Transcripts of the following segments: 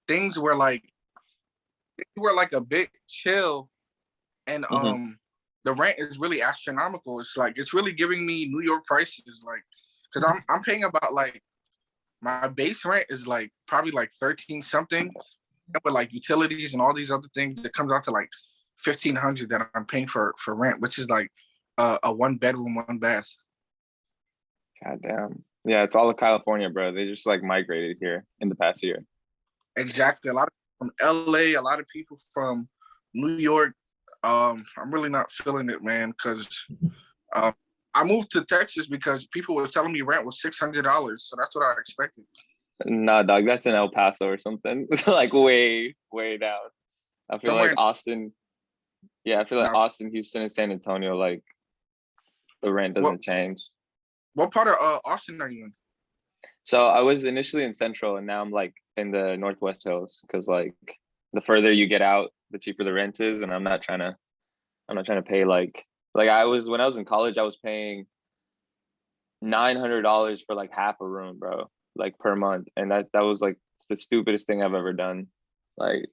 things were like a bit chill, and the rent is really astronomical. It's like it's really giving me New York prices, like because I'm paying about like my base rent is like probably like 13 something, with like utilities and all these other things, it comes out to like 1,500 that I'm paying for rent, which is like a 1 bedroom, 1 bath. God damn. Yeah, it's all of California, bro. They just like migrated here in the past year. Exactly. A lot of from LA, a lot of people from New York. I'm really not feeling it, man, because I moved to Texas because people were telling me rent was $600, so that's what I expected. Nah, dog, that's in El Paso or something. Like way, way down. I feel Somewhere like in, Austin. Yeah, I feel like now, Austin, Houston, and San Antonio, like the rent what doesn't change. what part of Austin are you in? So I was initially in Central, and now I'm like in the Northwest Hills, because like the further you get out, the cheaper the rent is, and I'm not trying to pay like I was when I was in college, I was paying $900 for like half a room, bro, like per month, and that was like the stupidest thing I've ever done. Like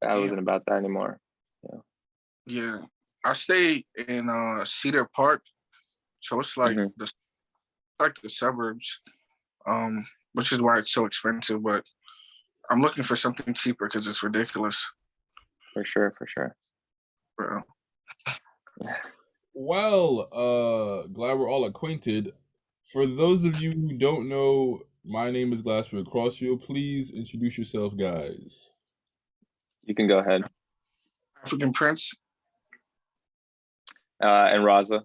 I Damn. wasn't about that anymore. Yeah. Yeah, I stay in Cedar Park, so it's like Mm-hmm. the suburbs, which is why it's so expensive. But I'm looking for something cheaper because it's ridiculous, For sure, for sure. bro. Well, glad we're all acquainted. For those of you who don't know, my name is Glassfield Crossfield. Please introduce yourself, guys. You can go ahead. African Prince. And Raza.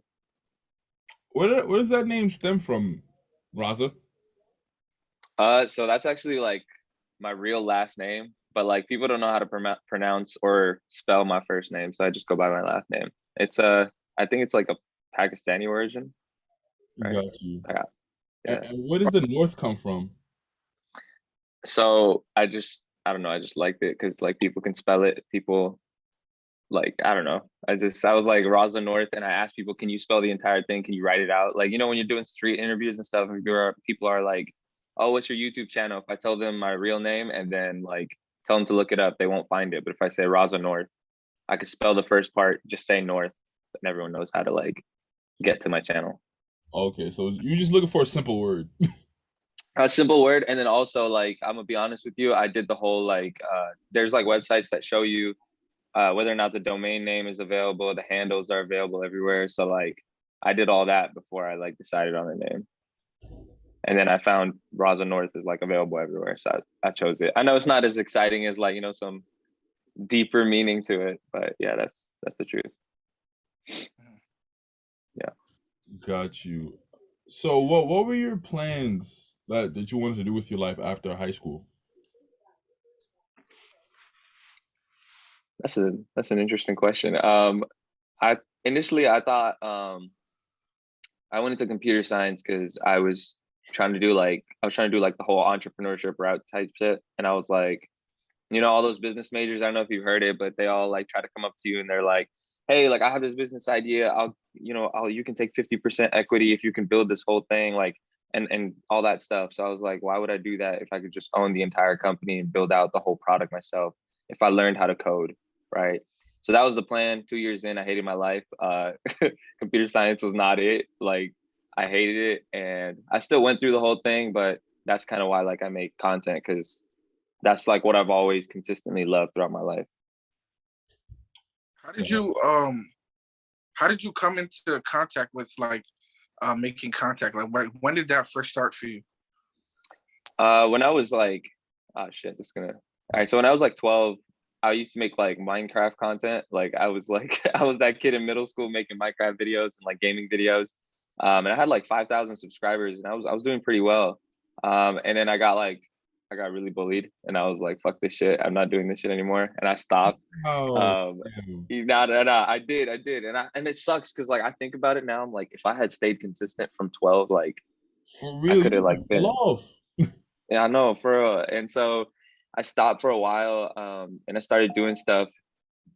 Where does that name stem from, Raza? So that's actually like my real last name, but like people don't know how to pronounce or spell my first name, so I just go by my last name. It's I think it's like a Pakistani origin, right? Got you. Yeah. And where does the North come from? So I don't know, I just liked it because like people can spell it. People like I don't know. I was like Raza North, and I asked people, can you spell the entire thing? Can you write it out? Like when you're doing street interviews and stuff, people are like, oh, what's your YouTube channel? If I tell them my real name and then like tell them to look it up, they won't find it. But if I say Raza North, I could spell the first part, just say North, and everyone knows how to like get to my channel. Okay, so you're just looking for a simple word. A simple word, and then also like I'm gonna be honest with you, I did the whole like there's like websites that show you whether or not the domain name is available, the handles are available everywhere. So like I did all that before I like decided on the name. And then I found Raza North is like available everywhere. So I chose it. I know it's not as exciting as like, some deeper meaning to it, but yeah, that's the truth. Yeah. Got you. So what were your plans that you wanted to do with your life after high school? That's an interesting question. I initially I thought I went into computer science because I was trying to do like the whole entrepreneurship route type shit. And I was like, all those business majors, I don't know if you've heard it, but they all like try to come up to you and they're like, hey, like I have this business idea. You can take 50% equity if you can build this whole thing, like and all that stuff. So I was like, why would I do that if I could just own the entire company and build out the whole product myself if I learned how to code, right? So that was the plan. 2 years in, I hated my life. Computer science was not it. Like I hated it, and I still went through the whole thing, but that's kind of why like I make content, because that's like what I've always consistently loved throughout my life. How did you come into contact with like making contact? Like when did that first start for you? When I was like, oh shit, this is gonna. All right, so when I was like 12, I used to make like Minecraft content. Like I was I was that kid in middle school making Minecraft videos and like gaming videos. And I had like 5,000 subscribers, and I was doing pretty well. And then I got really bullied, and I was like, fuck this shit, I'm not doing this shit anymore, and I stopped. Oh, No, I did, and it sucks because like I think about it now, I'm like, if I had stayed consistent from 12, like for I real, could have you like fell been. off. Yeah, I know, for real. And so I stopped for a while, and I started doing stuff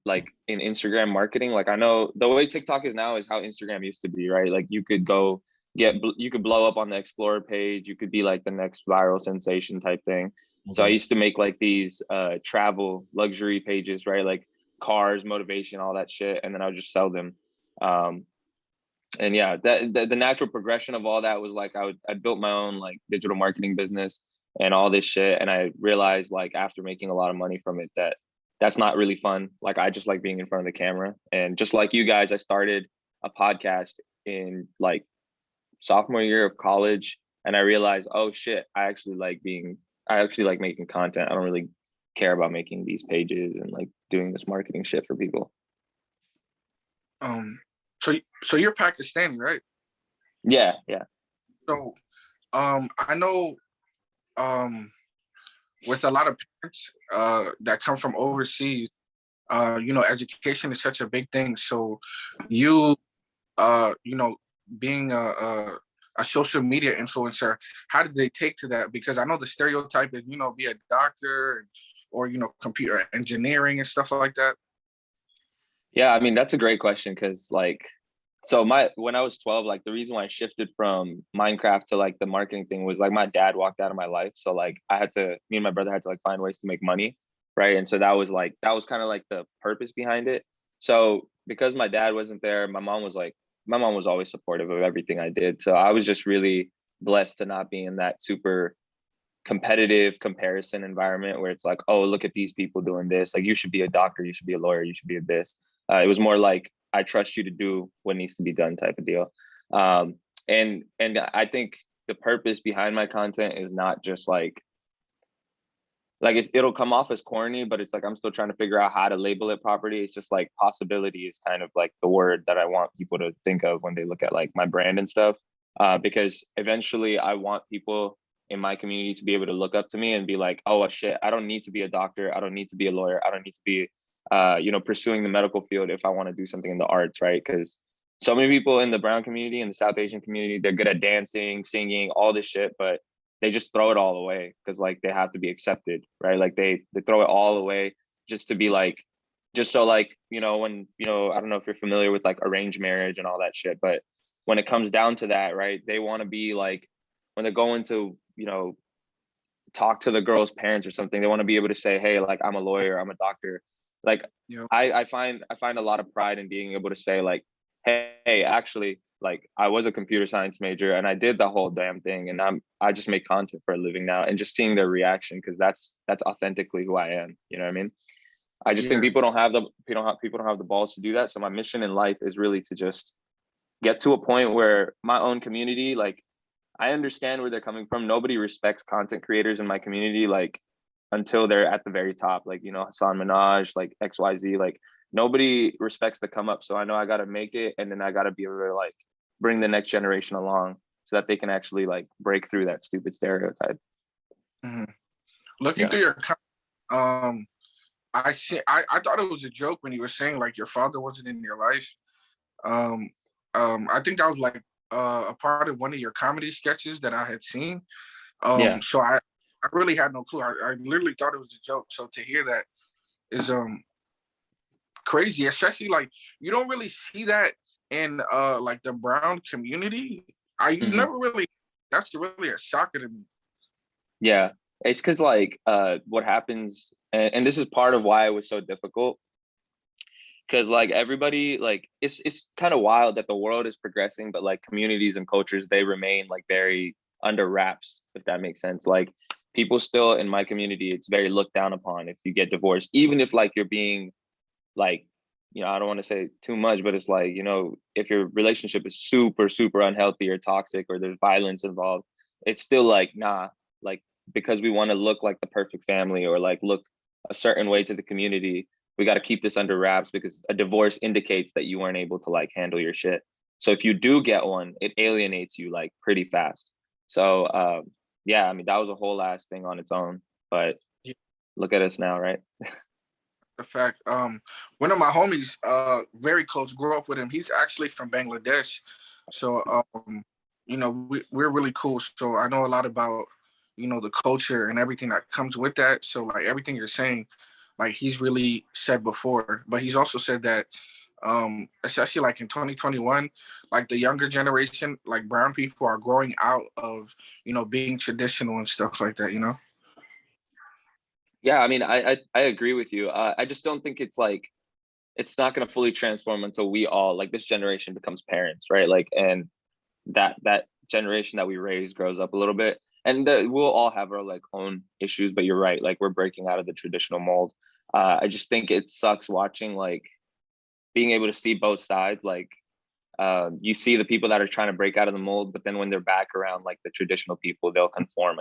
like in Instagram marketing. Like I know the way TikTok is now is how Instagram used to be, right? Like you could you could blow up on the Explorer page. You could be like the next viral sensation type thing. So I Okay. used to make like these travel luxury pages, right? Like cars, motivation, all that shit, and then I would just sell them. And yeah, the natural progression of all that was like I built my own like digital marketing business and all this shit, and I realized like after making a lot of money from it that that's not really fun. Like I just like being in front of the camera, and just like you guys, I started a podcast in like sophomore year of college, and I realized, oh shit, I actually like making content. I don't really care about making these pages and like doing this marketing shit for people. Um, so you're Pakistani, right? Yeah, yeah. So I know with a lot of parents that come from overseas, education is such a big thing. So you being a social media influencer, how did they take to that? Because I know the stereotype is, be a doctor or, computer engineering and stuff like that. Yeah, I mean, that's a great question because like so when I was 12, like the reason why I shifted from Minecraft to like the marketing thing was like my dad walked out of my life. So like me and my brother had to like find ways to make money. Right. And so that was kind of like the purpose behind it. So because my dad wasn't there, my mom was always supportive of everything I did. So I was just really blessed to not be in that super competitive comparison environment where it's like, oh, look at these people doing this. Like you should be a doctor, you should be a lawyer, you should be a this. It was more like I trust you to do what needs to be done type of deal. And I think the purpose behind my content is not just like it'll come off as corny, but it's like I'm still trying to figure out how to label it properly. It's just like possibility is kind of like the word that I want people to think of when they look at like my brand and stuff. Because eventually I want people in my community to be able to look up to me and be like, oh shit, I don't need to be a doctor, I don't need to be a lawyer, I don't need to be pursuing the medical field if I want to do something in the arts, right? Because so many people in the brown community and the South Asian community, they're good at dancing, singing, all this shit, but they just throw it all away because like they have to be accepted, right? Like they throw it all away just to be like, just so like, when, I don't know if you're familiar with like arranged marriage and all that shit, but when it comes down to that, right, they want to be like, when they're going to, talk to the girl's parents or something, they want to be able to say, hey, like I'm a lawyer, I'm a doctor. Like I find a lot of pride in being able to say like, hey, actually, like I was a computer science major and I did the whole damn thing, and I just make content for a living now, and just seeing their reaction, because that's authentically who I am. You know what I mean? I just think people don't have the balls to do that. So my mission in life is really to just get to a point where my own community, like I understand where they're coming from. Nobody respects content creators in my community, like until they're at the very top, like, Hassan Minaj, like XYZ, like nobody respects the come up. So I know I got to make it. And then I got to be able to like bring the next generation along so that they can actually like break through that stupid stereotype. Mm-hmm. Looking through your I thought it was a joke when you were saying like your father wasn't in your life. I think that was like a part of one of your comedy sketches that I had seen. So I really had no clue. I literally thought it was a joke. So to hear that is crazy, especially like you don't really see that in like the brown community. Never really, that's really a shocker to me. Yeah, it's because like what happens, and this is part of why it was so difficult, because like everybody, like it's kind of wild that the world is progressing, but like communities and cultures, they remain like very under wraps, if that makes sense. Like people still in my community, it's very looked down upon if you get divorced, even if like you're being like, I don't want to say too much, but it's like, if your relationship is super, super unhealthy or toxic or there's violence involved, it's still like, nah, like because we want to look like the perfect family or like look a certain way to the community, we got to keep this under wraps because a divorce indicates that you weren't able to like handle your shit. So if you do get one, it alienates you like pretty fast. So yeah, I mean, that was a whole ass thing on its own, but look at us now, right? The fact, one of my homies, very close, grew up with him. He's actually from Bangladesh. So, we're really cool. So I know a lot about, the culture and everything that comes with that. So like everything you're saying, like he's really said before, but he's also said that, especially like in 2021, like the younger generation, like brown people are growing out of, being traditional and stuff like that, Yeah, I mean, I agree with you. I just don't think it's like it's not going to fully transform until we all like this generation becomes parents, right? Like, and that generation that we raise grows up a little bit, and we'll all have our like own issues. But you're right, like we're breaking out of the traditional mold. I just think it sucks watching like being able to see both sides. Like, you see the people that are trying to break out of the mold, but then when they're back around like the traditional people, they'll conform.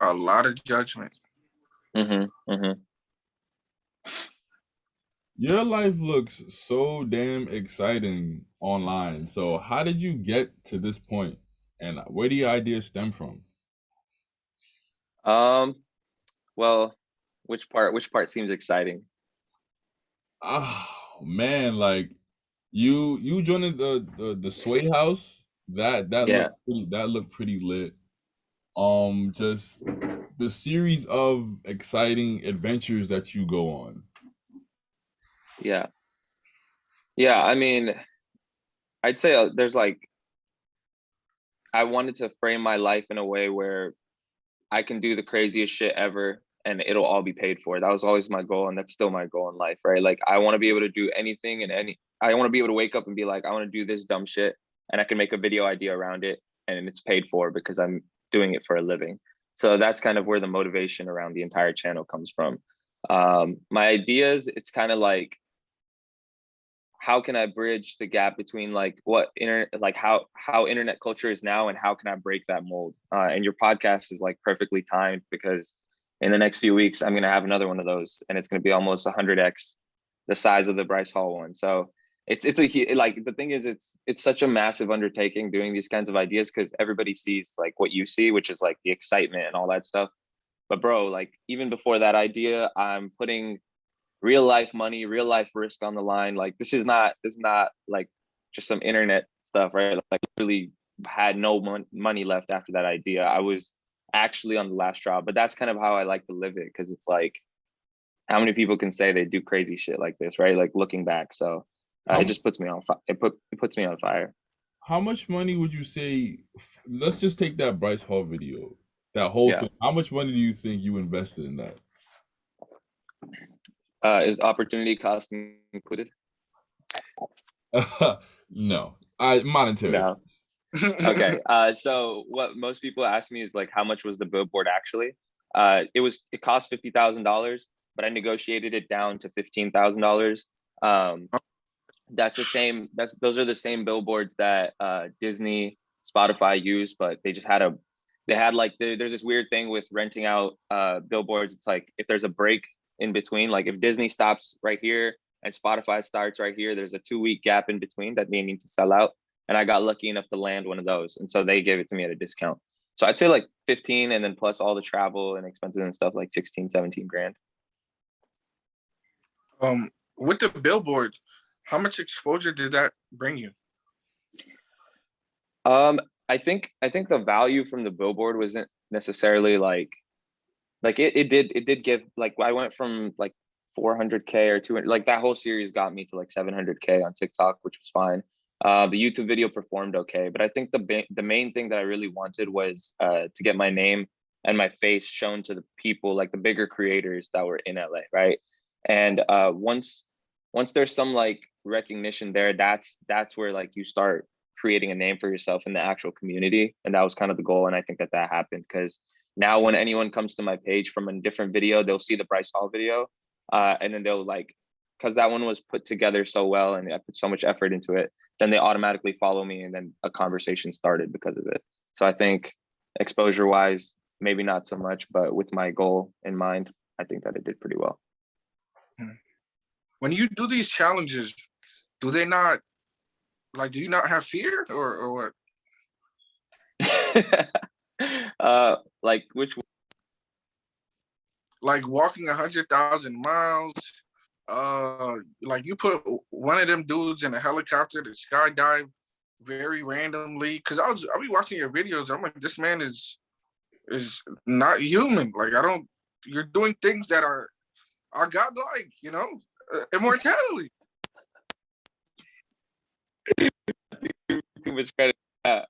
A lot of judgment. Your life looks so damn exciting online. So how did you get to this point? And where do your ideas stem from? Well, which part seems exciting? Oh man, like you joining the Sway House. Yeah. That looked pretty lit. Just the series of exciting adventures that you go on. Yeah. Yeah, I mean, I'd say there's like I wanted to frame my life in a way where I can do the craziest shit ever and it'll all be paid for. That was always my goal, and that's still my goal in life, right? Like I want to be able to do anything and I want to be able to wake up and be like, I want to do this dumb shit and I can make a video idea around it and it's paid for because I'm doing it for a living. So that's kind of where the motivation around the entire channel comes from. My ideas, it's kind of like how can I bridge the gap between like how internet culture is now and how can I break that mold? And your podcast is like perfectly timed because in the next few weeks I'm gonna have another one of those, and it's gonna be almost 100x the size of the Bryce Hall one. So like the thing is it's such a massive undertaking doing these kinds of ideas because everybody sees like what you see, which is like the excitement and all that stuff. But bro, like even before that idea, I'm putting real life money, real life risk on the line. Like this is not like just some internet stuff, right? Like really had no money left after that idea. I was actually on the last straw, but that's kind of how I like to live it because it's like how many people can say they do crazy shit like this, right? Like looking back, so How it just puts me on fire. It puts me on fire. how much money would you say? Let's just take that Bryce Hall video, that whole Yeah, thing. How much money do you think you invested in that? is opportunity cost included? No, I monetary. No. Okay. So what most people ask me is like, how much was the billboard actually? It cost $50,000, but I negotiated it down to $15,000. Um, that's the same. Those are the same billboards that Disney, Spotify use, but they had like there's this weird thing with renting out billboards. It's like if there's a break in between, like if Disney stops right here and Spotify starts right here, there's a 2 week gap in between that they need to sell out. And I got lucky enough to land one of those, and so they gave it to me at a discount. So I'd say like 15, and then plus all the travel and expenses and stuff, like 16, 17 grand. With the billboard, how much exposure did that bring you? Um, I think the value from the billboard wasn't necessarily like it did give like I went from like 400K or 200, like that whole series got me to like 700K on TikTok, which was fine. The YouTube video performed okay, but I think the main thing that I really wanted was to get my name and my face shown to the people, like the bigger creators that were in LA, right? And once there's some like recognition there, that's where like you start creating a name for yourself in the actual community, and that was kind of the goal. And I think that happened because now when anyone comes to my page from a different video, they'll see the Bryce Hall video, and then they'll like, because that one was put together so well and I put so much effort into it, then they automatically follow me, and then a conversation started because of it. So I think exposure wise, maybe not so much, but with my goal in mind, I think that it did pretty well. When you do these challenges, do they not like? Do you not have fear or what? Like which one? Like walking 100,000 miles. Like you put one of them dudes in a helicopter to skydive very randomly. Cause I'll be watching your videos. I'm like, this man is not human. Like I don't. You're doing things that are godlike. Immortality. Too much credit. I'd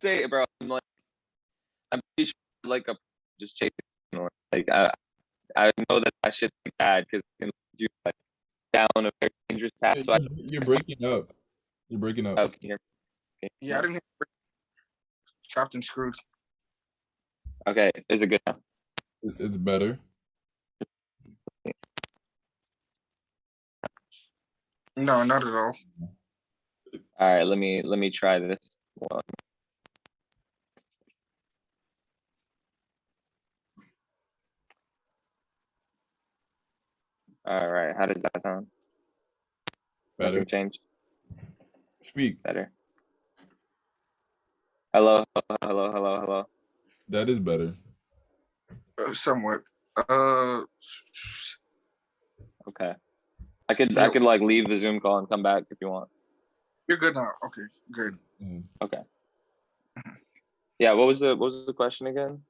say, bro, I'm like, I'm pretty sure like a just chasing like I know that that shit's bad because it can lead you like down a very dangerous path. So You're breaking up. You're breaking up. can you hear me? Yeah, I didn't hear chopped and screwed. Okay, is it good now? It's better. No, not at all. All right, let me try this one. All right, how does that sound? Better. Nothing changed. Speak. Better. Hello, hello, hello, hello. That is better. Somewhat. Okay. I could like leave the Zoom call and come back if you want. You're good now. Okay, good. Okay. Yeah, what was the question again?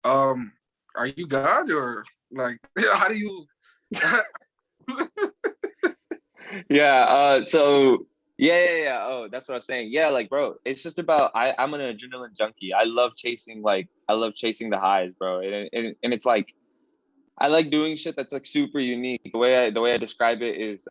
Are you God or like how do you? Yeah. So yeah. Oh, that's what I was saying. Yeah, like, bro, it's just about I'm an adrenaline junkie. I love chasing the highs, bro. And it's like I like doing shit that's like super unique. The way I describe it is,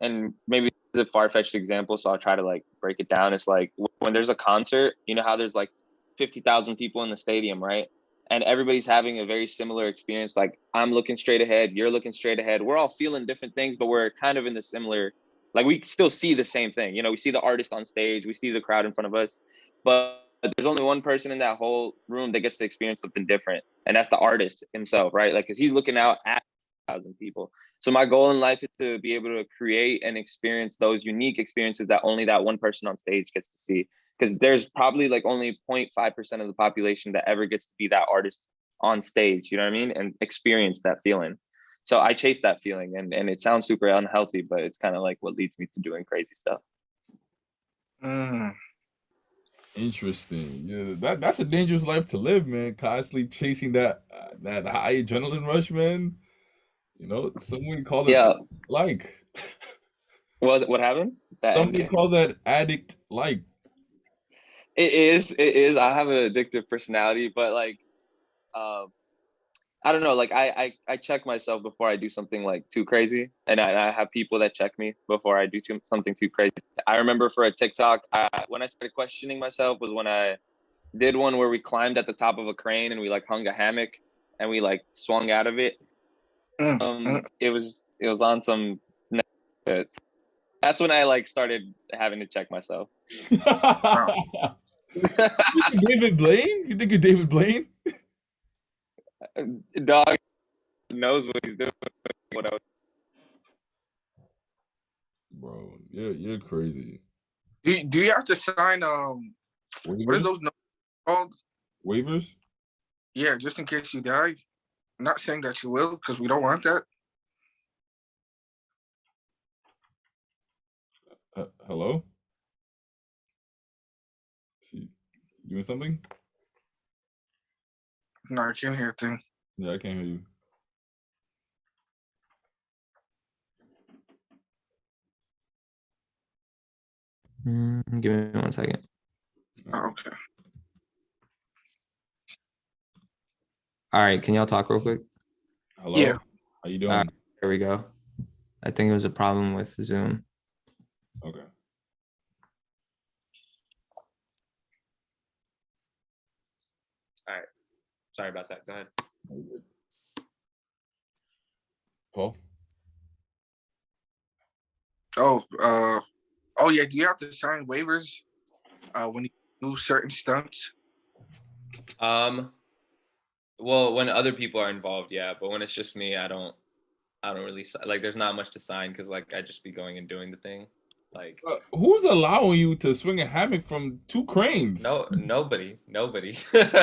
and maybe it's a far-fetched example, so I'll try to like break it down. It's like when there's a concert, you know how there's like 50,000 people in the stadium, right? And everybody's having a very similar experience. Like I'm looking straight ahead, you're looking straight ahead. We're all feeling different things, but we're kind of in the similar, like we still see the same thing. You know, we see the artist on stage, we see the crowd in front of us, but there's only one person in that whole room that gets to experience something different, and that's the artist himself, right? Like, because he's looking out at 1,000 people. So my goal in life is to be able to create and experience those unique experiences that only that one person on stage gets to see. Because there's probably like only 0.5% of the population that ever gets to be that artist on stage, you know what I mean? And experience that feeling. So I chase that feeling, and it sounds super unhealthy, but it's kind of like what leads me to doing crazy stuff. Interesting. Yeah, that's a dangerous life to live, man. Constantly chasing that high adrenaline rush, man. You know, someone call it like. What happened? Somebody call that addict like. It is. I have an addictive personality, but like, I don't know. Like I check myself before I do something like too crazy, and I have people that check me before I do something too crazy. I remember for a TikTok, when I started questioning myself was when I did one where we climbed at the top of a crane and we like hung a hammock and we like swung out of it. It was on some. That's when I like started having to check myself. David Blaine? You think you're David Blaine? Dog knows what he's doing. Bro, you're crazy. Do you have to sign what are those called? Waivers? Yeah, just in case you die. I'm not saying that you will, because we don't want that. Hello? See, doing something? No, I can't hear a thing. Yeah, I can't hear you. Give me 1 second. Oh, okay. All right, can y'all talk real quick? Hello? Yeah. How you doing? There we go. I think it was a problem with Zoom. Okay. All right. Sorry about that. Go ahead. Paul? Oh yeah, do you have to sign waivers when you do certain stunts? Well, when other people are involved, yeah, but when it's just me, I don't really like. There's not much to sign because like I just be going and doing the thing. Like, who's allowing you to swing a hammock from 2 cranes? Nobody.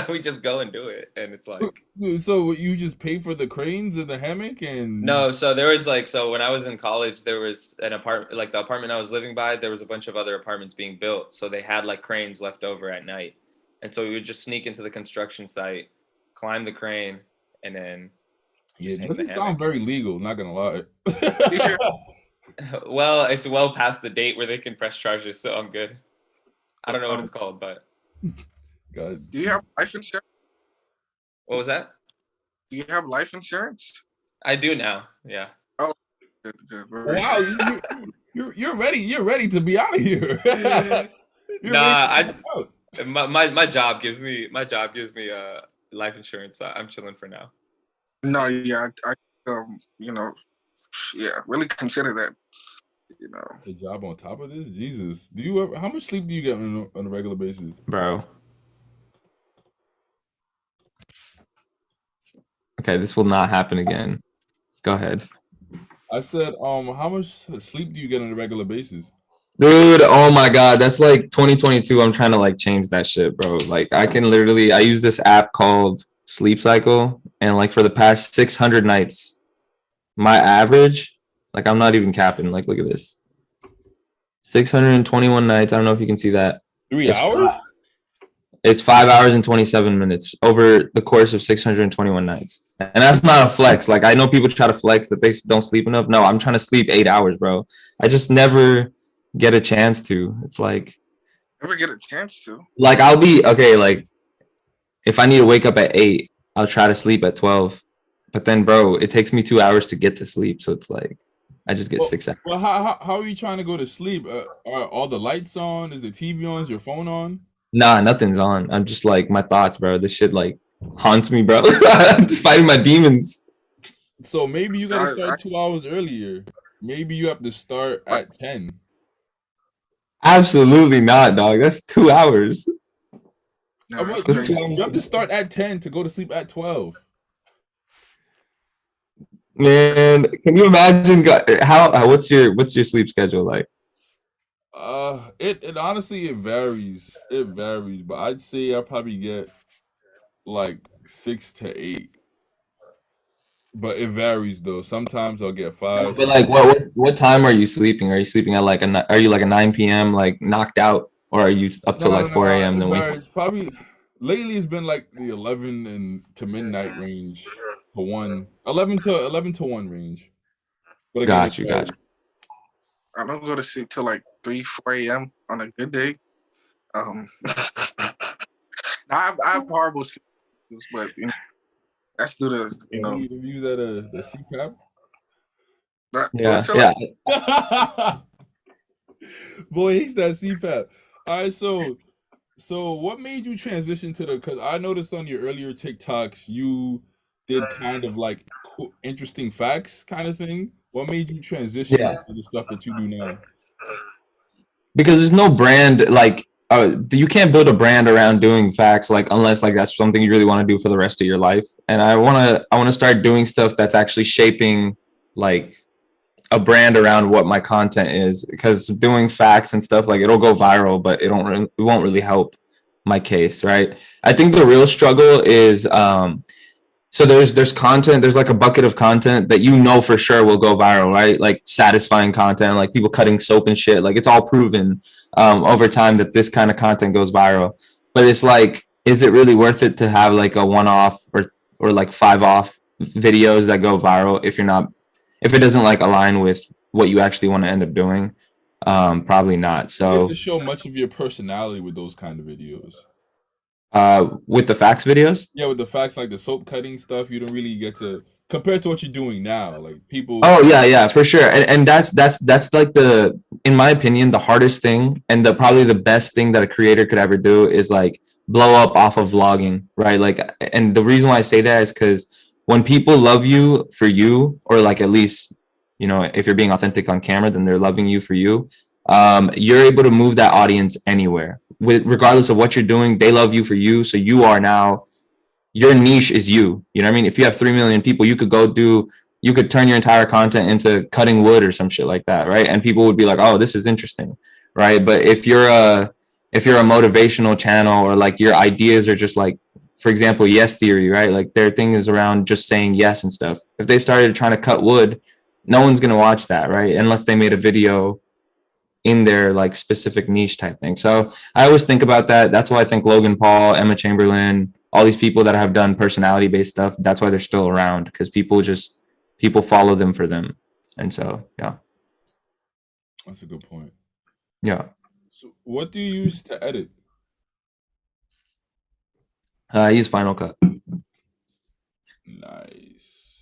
We just go and do it, and it's like. So you just pay for the cranes and the hammock and. No, so there was like, so when I was in college, there was an apartment, like the apartment I was living by, there was a bunch of other apartments being built, so they had like cranes left over at night, and so we would just sneak into the construction site, climb the crane, and then. Yeah, it doesn't sound very legal, not gonna lie. Well, it's well past the date where they can press charges, so I'm good. I don't know what it's called, but God. Do you have life insurance? What was that? Do you have life insurance? I do now. Yeah. Oh, good. Wow, you're ready. You're ready to be out of here. Nah, my job gives me life insurance. So I'm chilling for now. No, yeah, I really consider that. A job on top of this, Jesus. Do you ever? How much sleep do you get on a regular basis, Bro? Okay, this will not happen again. Go ahead. I said, how much sleep do you get on a regular basis? Dude, oh my God, that's like 2022. I'm trying to like change that shit, bro. Like I use this app called Sleep Cycle, and like for the past 600 nights, my average, like I'm not even capping, like look at this. 621 nights. I don't know if you can see that. 3 hours? It's 5 hours and 27 minutes over the course of 621 nights. And that's not a flex. Like I know people try to flex that they don't sleep enough. No, I'm trying to sleep 8 hours, bro. I just never get a chance to. It's like never get a chance to. Like I'll be okay, like if I need to wake up at 8, I'll try to sleep at 12. But then bro, it takes me 2 hours to get to sleep. So it's like I just get 6 hours. Well, how are you trying to go to sleep? Are all the lights on? Is the TV on? Is your phone on? Nah, nothing's on. I'm just like my thoughts, bro. This shit like haunts me, bro. I'm just fighting my demons. So maybe you gotta start 2 hours earlier. Maybe you have to start at 10. Absolutely not, dog. That's 2 hours. No, you have to start at 10 to go to sleep at 12. Man, can you imagine how what's your sleep schedule like? It honestly it varies. It varies, but I'd say I probably get like 6 to 8. But it varies though. Sometimes I'll get 5. But like what time are you sleeping? Are you sleeping at like are you like a 9 p.m. like knocked out, or are you up till like 4 a.m. then wake? It's probably lately it's been like the 11 and to midnight range to 1. 11 to 1 range. But again, Got you. I don't go to sleep till like 3, 4 a.m. on a good day. I have horrible sleep, but that's due to You use that the CPAP. Yeah. Boy, he's that CPAP. All right, so what made you transition to because I noticed on your earlier TikToks you did kind of like interesting facts kind of thing. What made you transition to the stuff that you do now? Because there's no brand like you can't build a brand around doing facts like unless like that's something you really want to do for the rest of your life. And I want to start doing stuff that's actually shaping like a brand around what my content is, because doing facts and stuff like it'll go viral, but it won't really help my case, right? I think the real struggle is so there's content, there's like a bucket of content that you know for sure will go viral, right? Like satisfying content, like people cutting soap and shit. Like it's all proven over time that this kind of content goes viral. But it's like, is it really worth it to have like a one-off or like 5-off videos that go viral if it doesn't like align with what you actually want to end up doing? Probably not. So you have to show much of your personality with those kind of videos. With the facts videos? Yeah, with the facts, like the soap cutting stuff, you don't really get to compared to what you're doing now. Like people. Oh yeah, for sure. And that's like in my opinion, the hardest thing and probably the best thing that a creator could ever do is like blow up off of vlogging, right? Like, and the reason why I say that is because when people love you for you, or like at least, if you're being authentic on camera, then they're loving you for you. You're able to move that audience anywhere. Regardless of what you're doing, they love you for you. So you are now, your niche is you. You know what I mean? If you have 3 million people, you could turn your entire content into cutting wood or some shit like that, right? And people would be like, oh, this is interesting, right? But if you're a motivational channel, or like your ideas are just like, for example, yes theory, right? Like their thing is around just saying yes and stuff. If they started trying to cut wood, no one's going to watch that, right? Unless they made a video in their like specific niche type thing. So I always think about that. That's why I think Logan Paul, Emma Chamberlain, all these people that have done personality based stuff, that's why they're still around, because people follow them for them. And so, yeah. That's a good point. Yeah. So what do you use to edit? I use Final Cut. Nice.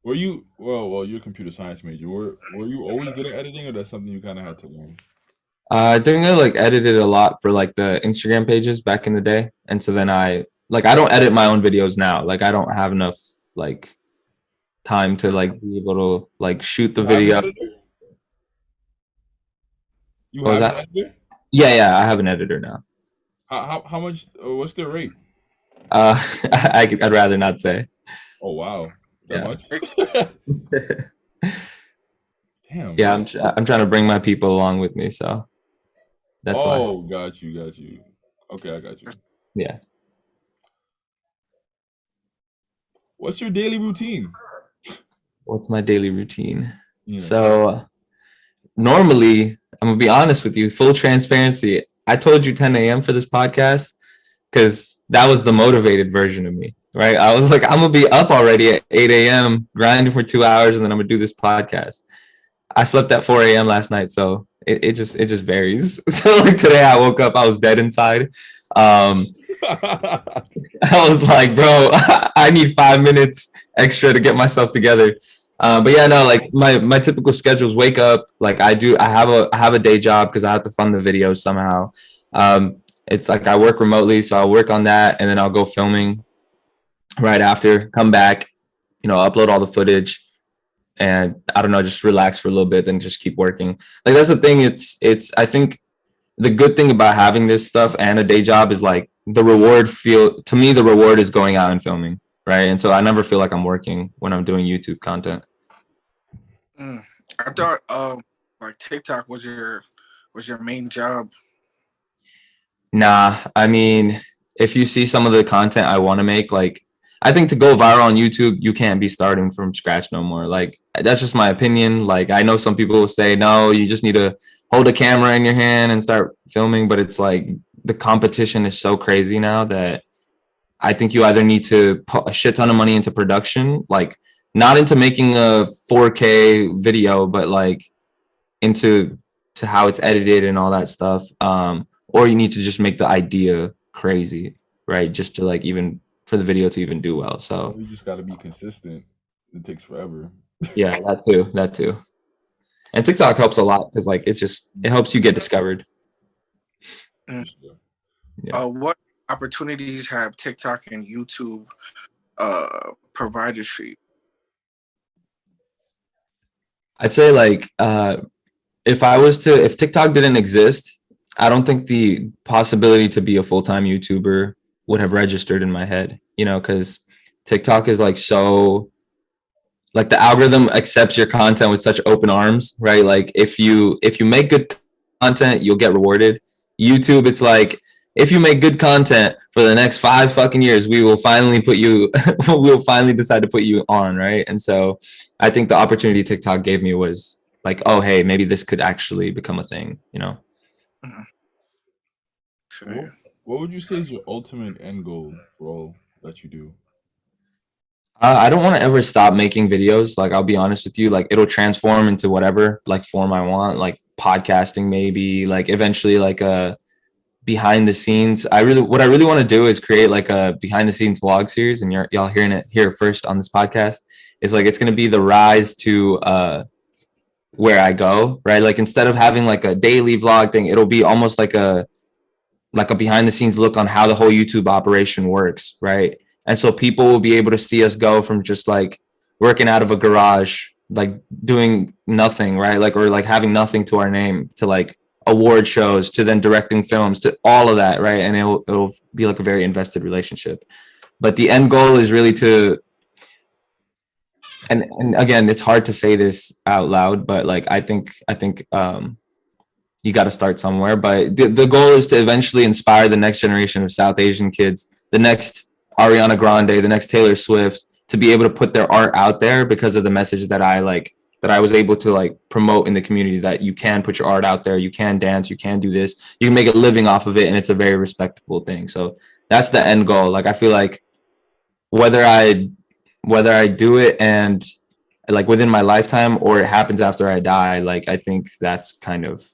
Were you well? You're a computer science major. Were you always good at editing, or that's something you kind of had to learn? I think I like edited a lot for like the Instagram pages back in the day, and so then I don't edit my own videos now. Like I don't have enough like time to like be able to like shoot the video. You What was have that? an editor? Yeah, I have an editor now. How much? What's their rate? I'd rather not say. Oh wow, that Yeah. much? Damn. Yeah, I'm trying to bring my people along with me, so that's why. Oh, got you. Okay, I got you. Yeah. What's your daily routine? What's my daily routine? Yeah. So normally, I'm gonna be honest with you, full transparency. I told you 10 a.m. for this podcast because that was the motivated version of me, right? I was like, I'm gonna be up already at 8 a.m. grinding for 2 hours, and then I'm gonna do this podcast. I slept at 4 a.m. last night, so it just varies. So like today, I woke up, I was dead inside. I was like, bro, I need 5 minutes extra to get myself together. But yeah, no, like my typical schedules: wake up, like I have a day job because I have to fund the videos somehow. It's like I work remotely, so I'll work on that, and then I'll go filming right after, come back, upload all the footage, and I don't know, just relax for a little bit, then just keep working. Like that's the thing. It's I think the good thing about having this stuff and a day job is like the reward is going out and filming, right? And so I never feel like I'm working when I'm doing YouTube content. I thought like TikTok was your main job. Nah, I mean, if you see some of the content I want to make, like I think to go viral on YouTube, you can't be starting from scratch no more. Like that's just my opinion. Like I know some people will say, no, you just need to hold a camera in your hand and start filming, but it's like the competition is so crazy now that I think you either need to put a shit ton of money into production, like not into making a 4K video, but like into how it's edited and all that stuff. Or you need to just make the idea crazy, right? Just to like even for the video to even do well. So you just got to be consistent. It takes forever. Yeah, that too. And TikTok helps a lot because like it helps you get discovered. Yeah. What opportunities have TikTok and YouTube provided for you? I'd say like if TikTok didn't exist, I don't think the possibility to be a full-time YouTuber would have registered in my head, because TikTok is like so, like the algorithm accepts your content with such open arms, right? Like if you make good content, you'll get rewarded. YouTube, it's like, if you make good content for the next 5 fucking years, we will finally decide to put you on, right? And so I think the opportunity TikTok gave me was like, oh, hey, maybe this could actually become a thing, What would you say is your ultimate end goal for all that you do? I don't want to ever stop making videos. Like, I'll be honest with you, like it'll transform into whatever like form I want, like podcasting, maybe like eventually like a behind the scenes. What I really want to do is create like a behind the scenes vlog series, and y'all hearing it here first on this podcast. Is like it's going to be the rise to where I go, right? Like instead of having like a daily vlog thing, it'll be almost like a behind the scenes look on how the whole YouTube operation works, right? And so people will be able to see us go from just like working out of a garage, like doing nothing, right? Like, or like having nothing to our name, to like award shows, to then directing films, to all of that, right? And it'll be like a very invested relationship. But the end goal is really to, and again, it's hard to say this out loud, but like I think you got to start somewhere. But the goal is to eventually inspire the next generation of South Asian kids, the next Ariana Grande, the next Taylor Swift, to be able to put their art out there because of the message that I was able to like promote in the community, that you can put your art out there, you can dance, you can do this, you can make a living off of it, and it's a very respectable thing. So that's the end goal. Like I feel like whether I do it and like within my lifetime or it happens after I die, like I think that's kind of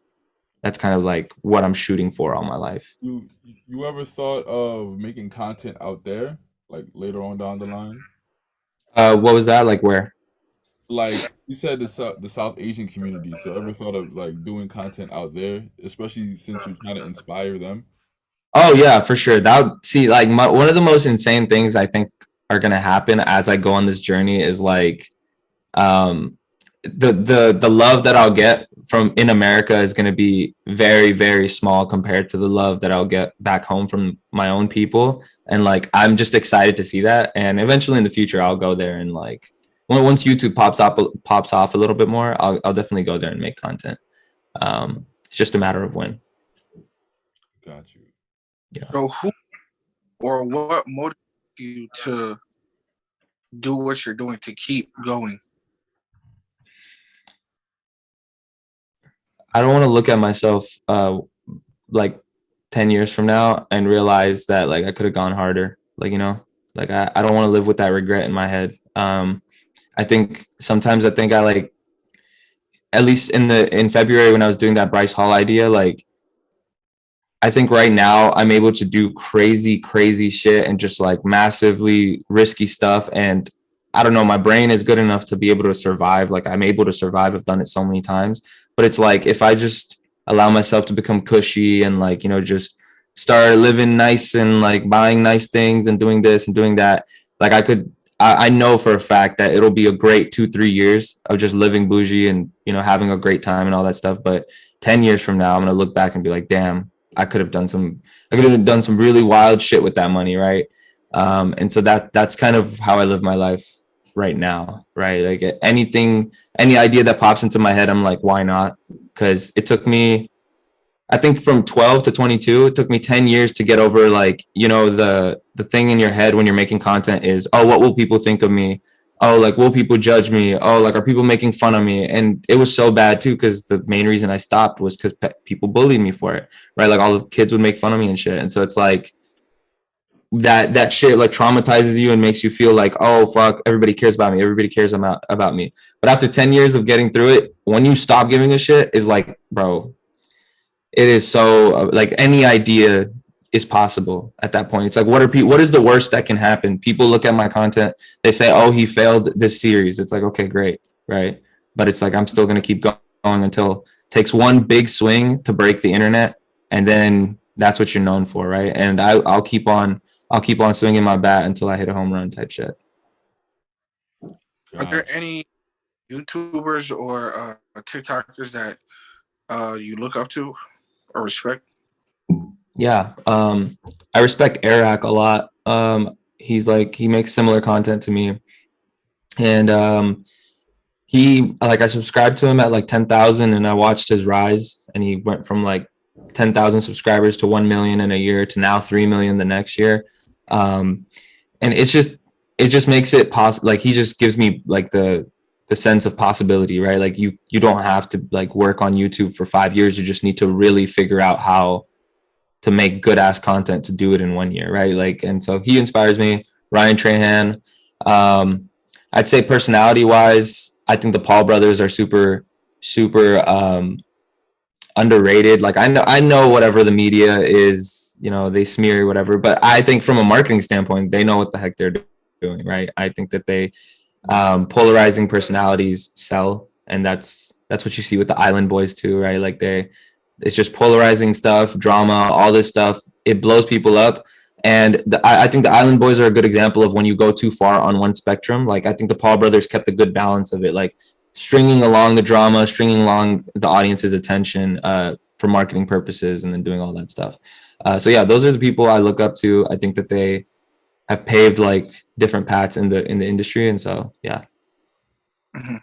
like what I'm shooting for all my life. You You ever thought of making content out there, like later on down the line? What was that? Like where? Like you said, the South Asian community. So ever thought of like doing content out there, especially since you're trying to inspire them? Oh yeah, for sure. See, like one of the most insane things I think are gonna happen as I go on this journey is like um the love that I'll get from in America is going to be very, very small compared to the love that I'll get back home from my own people. And like I'm just excited to see that. And eventually in the future I'll go there and like once YouTube pops off a little bit more, I'll definitely go there and make content. It's just a matter of when. Got you. Yeah. So who or what motivates you to do what you're doing, to keep going? I don't want to look at myself like 10 years from now and realize that like I could have gone harder. Like, you know, like I don't want to live with that regret in my head. I think sometimes I think I like, at least in February when I was doing that Bryce Hall idea, like I think right now I'm able to do crazy, crazy shit and just like massively risky stuff. And I don't know, my brain is good enough to be able to survive. Like I'm able to survive. I've done it so many times. But it's like if I just allow myself to become cushy and like, you know, just start living nice and like buying nice things and doing this and doing that, like I know for a fact that it'll be a great 2-3 years of just living bougie and, you know, having a great time and all that stuff. But 10 years from now, I'm going to look back and be like, damn, I could have done some really wild shit with that money. Right. And so that's kind of how I live my life right now. Right. Like any idea that pops into my head, I'm like, why not? Because it took me, I think from 12 to 22, it took me 10 years to get over like, you know, the thing in your head when you're making content is, oh, what will people think of me? Oh, like, will people judge me? Oh, like, are people making fun of me? And it was so bad too, because the main reason I stopped was because people bullied me for it, right? Like all the kids would make fun of me and shit. And so it's like that shit like traumatizes you and makes you feel like, oh, fuck, everybody cares about me. Everybody cares about me. But after 10 years of getting through it, when you stop giving a shit is like, bro, it is so like any idea is possible at that point. It's like, what is the worst that can happen? People look at my content, they say, oh, he failed this series. It's like, okay, great, right? But it's like I'm still gonna keep going until it takes one big swing to break the internet, and then that's what you're known for, right? And I'll keep on swinging my bat until I hit a home run type shit. Are there any YouTubers or TikTokers that you look up to or respect? Yeah, I respect Eric a lot. He makes similar content to me, and he like I subscribed to him at like 10,000, and I watched his rise, and he went from like 10,000 subscribers to 1 million in a year to now 3 million the next year. And it just makes it possible. Like he just gives me like the sense of possibility, right? Like you don't have to like work on YouTube for 5 years. You just need to really figure out how to make good ass content to do it in 1 year, right? Like, and so he inspires me. Ryan Trahan. I'd say personality wise, I think the Paul brothers are super underrated. Like I know whatever the media is, you know, they smear whatever, but I think from a marketing standpoint, they know what the heck they're doing, right? I think that they polarizing personalities sell, and that's what you see with the Island Boys too, right? Like it's just polarizing stuff, drama, all this stuff. It blows people up. And I think the Island Boys are a good example of when you go too far on one spectrum. Like I think the Paul brothers kept a good balance of it, like stringing along the drama, stringing along the audience's attention for marketing purposes, and then doing all that stuff. So yeah, those are the people I look up to. I think that they have paved like different paths in the industry, and so yeah. Mm-hmm.